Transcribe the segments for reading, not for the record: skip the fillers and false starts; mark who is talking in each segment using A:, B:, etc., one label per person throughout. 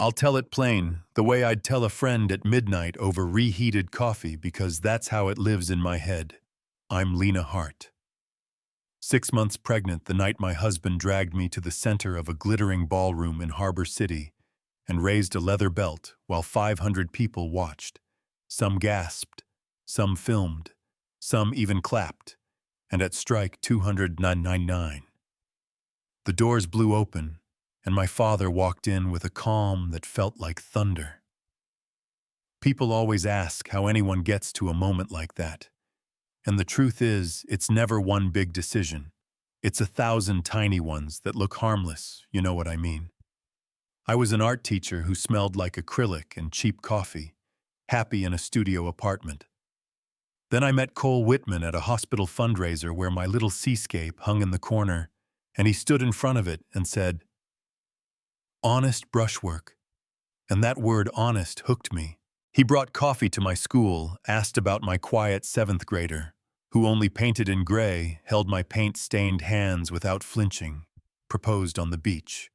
A: I'll tell it plain, the way I'd tell a friend at midnight over reheated coffee because that's how it lives in my head. I'm Lena Hart. 6 months pregnant the night my husband dragged me to the center of a glittering ballroom in Harbor City and raised a leather belt while 500 people watched. Some gasped, some filmed, some even clapped, and at strike 299. The doors blew open, and my father walked in with a calm that felt like thunder. People always ask how anyone gets to a moment like that. And the truth is, it's never one big decision. It's 1,000 tiny ones that look harmless, you know what I mean. I was an art teacher who smelled like acrylic and cheap coffee, happy in a studio apartment. Then I met Cole Whitman at a hospital fundraiser where my little seascape hung in the corner, and he stood in front of it and said, "Honest brushwork." And that word honest hooked me. He brought coffee to my school, asked about my quiet 7th grader, who only painted in gray, held my paint-stained hands without flinching, proposed on the beach.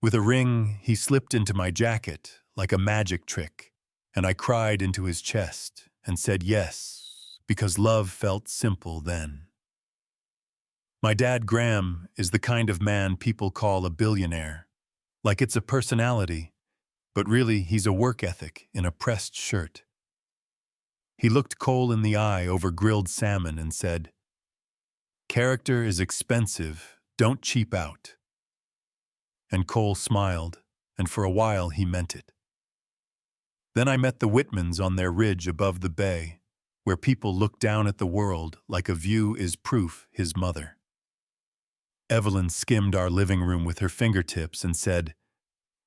A: With a ring, he slipped into my jacket like a magic trick, and I cried into his chest and said yes, because love felt simple then. My dad, Graham, is the kind of man people call a billionaire. Like it's a personality, but really he's a work ethic in a pressed shirt. He looked Cole in the eye over grilled salmon and said, "Character is expensive, don't cheap out." And Cole smiled, and for a while he meant it. Then I met the Whitmans on their ridge above the bay, where people look down at the world like a view is proof his mother. Evelyn skimmed our living room with her fingertips and said,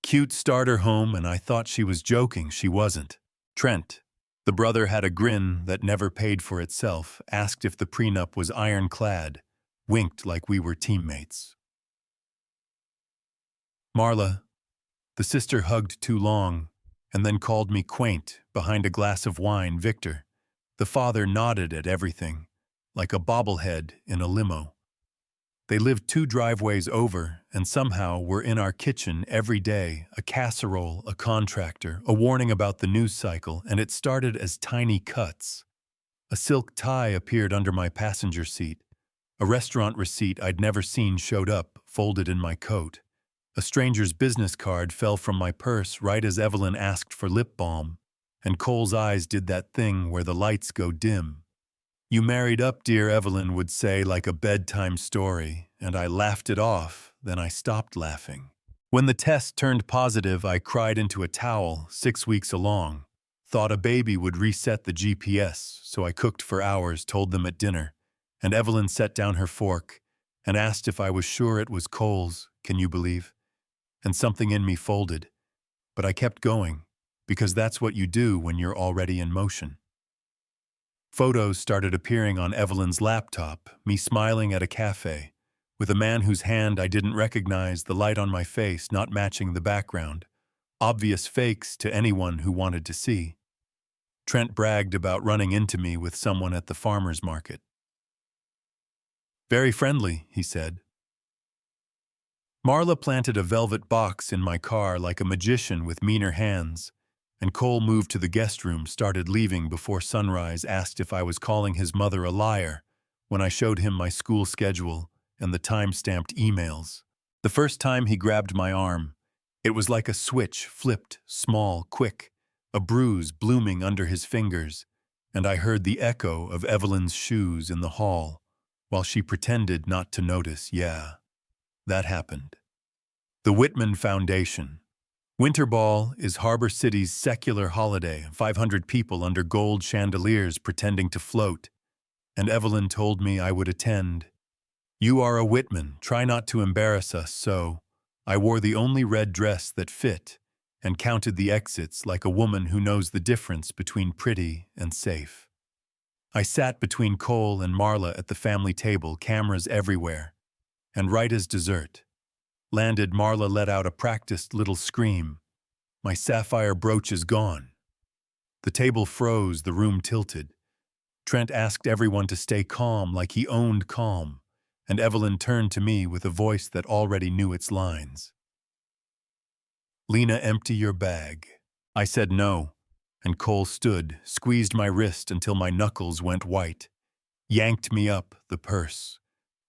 A: "Cute starter home," and I thought she was joking. She wasn't. Trent, the brother, had a grin that never paid for itself, asked if the prenup was ironclad, winked like we were teammates. Marla, the sister, hugged too long, and then called me quaint behind a glass of wine. Victor, the father, nodded at everything, like a bobblehead in a limo. They lived 2 driveways over, and somehow were in our kitchen every day, a casserole, a contractor, a warning about the news cycle, and it started as tiny cuts. A silk tie appeared under my passenger seat. A restaurant receipt I'd never seen showed up, folded in my coat. A stranger's business card fell from my purse right as Evelyn asked for lip balm, and Cole's eyes did that thing where the lights go dim. "You married up, dear," Evelyn would say like a bedtime story, and I laughed it off, then I stopped laughing. When the test turned positive, I cried into a towel, 6 weeks along. Thought a baby would reset the GPS, so I cooked for hours, told them at dinner, and Evelyn set down her fork and asked if I was sure it was Cole's, can you believe? And something in me folded, but I kept going, because that's what you do when you're already in motion. Photos started appearing on Evelyn's laptop, me smiling at a cafe, with a man whose hand I didn't recognize, the light on my face not matching the background. Obvious fakes to anyone who wanted to see. Trent bragged about running into me with someone at the farmer's market. "Very friendly," he said. Marla planted a velvet box in my car like a magician with meaner hands, and Cole moved to the guest room, started leaving before sunrise, asked if I was calling his mother a liar when I showed him my school schedule and the time-stamped emails. The first time he grabbed my arm, it was like a switch flipped, small, quick, a bruise blooming under his fingers, and I heard the echo of Evelyn's shoes in the hall while she pretended not to notice. Yeah, that happened. The Whitman Foundation. Winter Ball is Harbor City's secular holiday, 500 people under gold chandeliers pretending to float, and Evelyn told me I would attend. "You are a Whitman, try not to embarrass us," so I wore the only red dress that fit and counted the exits like a woman who knows the difference between pretty and safe. I sat between Cole and Marla at the family table, cameras everywhere, and right as dessert landed, Marla let out a practiced little scream. "My sapphire brooch is gone." The table froze, the room tilted. Trent asked everyone to stay calm like he owned calm, and Evelyn turned to me with a voice that already knew its lines. "Lena, empty your bag." I said no, and Cole stood, squeezed my wrist until my knuckles went white, yanked me up the purse,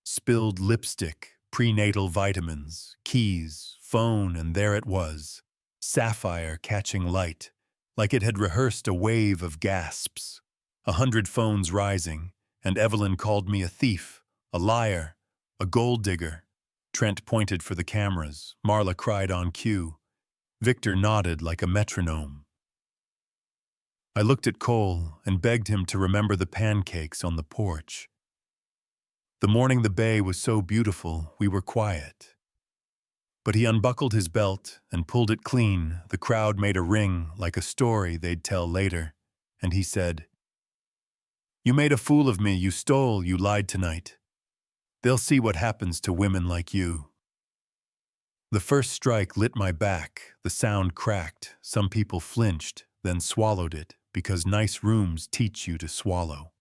A: spilled lipstick, prenatal vitamins, keys, phone, and there it was, sapphire catching light, like it had rehearsed a wave of gasps. 100 phones rising, and Evelyn called me a thief, a liar, a gold digger. Trent pointed for the cameras. Marla cried on cue. Victor nodded like a metronome. I looked at Cole and begged him to remember the pancakes on the porch. The morning the bay was so beautiful, we were quiet. But he unbuckled his belt and pulled it clean. The crowd made a ring like a story they'd tell later. And he said, "You made a fool of me, you stole, you lied tonight. They'll see what happens to women like you." The first strike lit my back, the sound cracked, some people flinched, then swallowed it, because nice rooms teach you to swallow.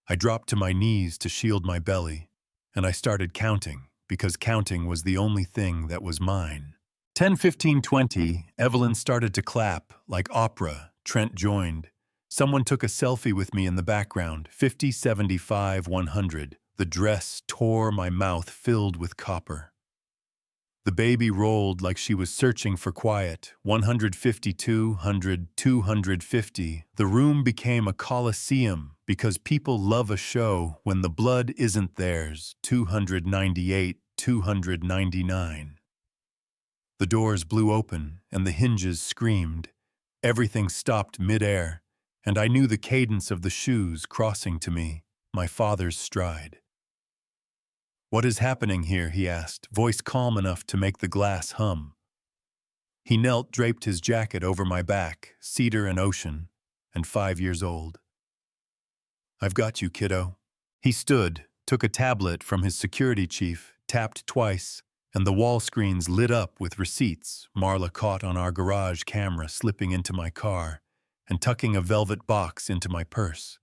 A: I dropped to my knees to shield my belly, and I started counting, because counting was the only thing that was mine. 10, 15, 20, Evelyn started to clap, like opera. Trent joined. Someone took a selfie with me in the background, 50, 75, 100. The dress tore, my mouth filled with copper. The baby rolled like she was searching for quiet, 152, 100, 250. The room became a coliseum because people love a show when the blood isn't theirs, 298, 299. The doors blew open and the hinges screamed. Everything stopped mid-air, and I knew the cadence of the shoes crossing to me, my father's stride. "What is happening here?" he asked, voice calm enough to make the glass hum. He knelt, draped his jacket over my back, cedar and ocean, and 5 years old. "I've got you, kiddo." He stood, took a tablet from his security chief, tapped twice, and the wall screens lit up with receipts. Marla caught on our garage camera slipping into my car and tucking a velvet box into my purse.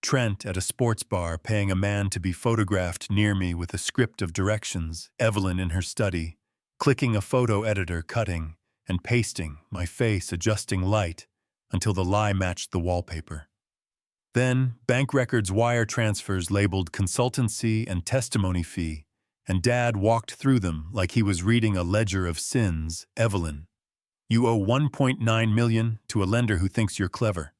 A: Trent at a sports bar paying a man to be photographed near me with a script of directions, Evelyn in her study, clicking a photo editor, cutting and pasting, my face adjusting light until the lie matched the wallpaper. Then, bank records, wire transfers labeled consultancy and testimony fee, and Dad walked through them like he was reading a ledger of sins. "Evelyn, you owe $1.9 million to a lender who thinks you're clever.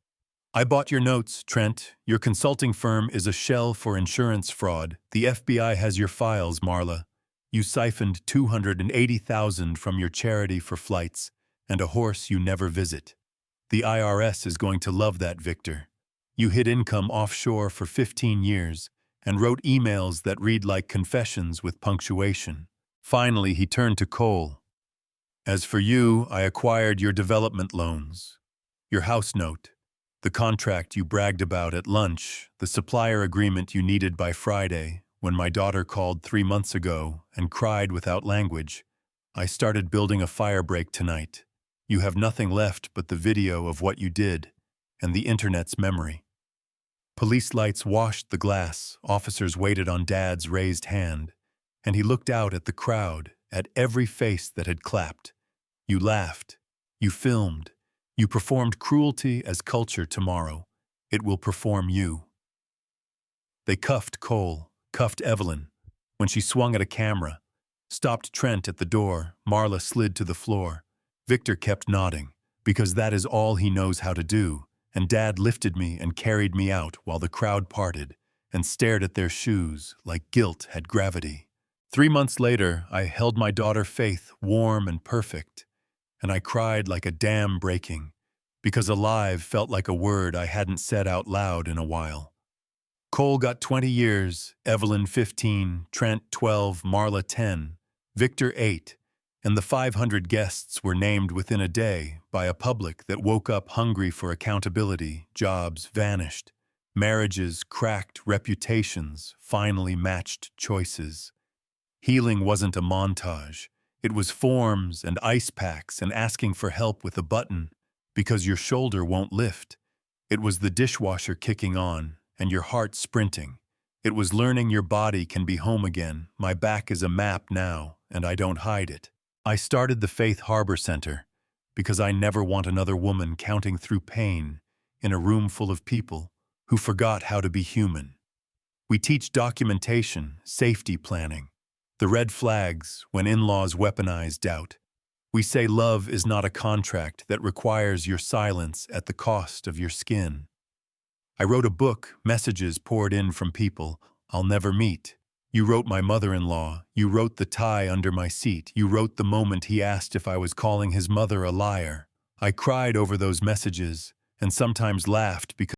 A: I bought your notes, Trent. Your consulting firm is a shell for insurance fraud. The FBI has your files, Marla. You siphoned $280,000 from your charity for flights and a horse you never visit. The IRS is going to love that, Victor. You hid income offshore for 15 years and wrote emails that read like confessions with punctuation." Finally, he turned to Cole. "As for you, I acquired your development loans, your house note, the contract you bragged about at lunch, the supplier agreement you needed by Friday, when my daughter called 3 months ago and cried without language. I started building a firebreak tonight. You have nothing left but the video of what you did and the internet's memory." Police lights washed the glass, officers waited on Dad's raised hand, and he looked out at the crowd, at every face that had clapped. "You laughed. You filmed. You performed cruelty as culture tomorrow. It will perform you." They cuffed Cole, cuffed Evelyn. When she swung at a camera, stopped Trent at the door, Marla slid to the floor. Victor kept nodding, because that is all he knows how to do, and Dad lifted me and carried me out while the crowd parted and stared at their shoes like guilt had gravity. 3 months later, I held my daughter Faith, warm and perfect, and I cried like a dam breaking, because alive felt like a word I hadn't said out loud in a while. Cole got 20 years, Evelyn 15, Trent 12, Marla 10, Victor 8, and the 500 guests were named within a day by a public that woke up hungry for accountability. Jobs vanished. Marriages cracked, reputations finally matched choices. Healing wasn't a montage. It was forms and ice packs and asking for help with a button because your shoulder won't lift. It was the dishwasher kicking on and your heart sprinting. It was learning your body can be home again. My back is a map now, and I don't hide it. I started the Faith Harbor Center because I never want another woman counting through pain in a room full of people who forgot how to be human. We teach documentation, safety planning, the red flags when in-laws weaponize doubt. We say love is not a contract that requires your silence at the cost of your skin. I wrote a book, messages poured in from people I'll never meet. You wrote my mother-in-law. You wrote the tie under my seat. You wrote the moment he asked if I was calling his mother a liar. I cried over those messages and sometimes laughed because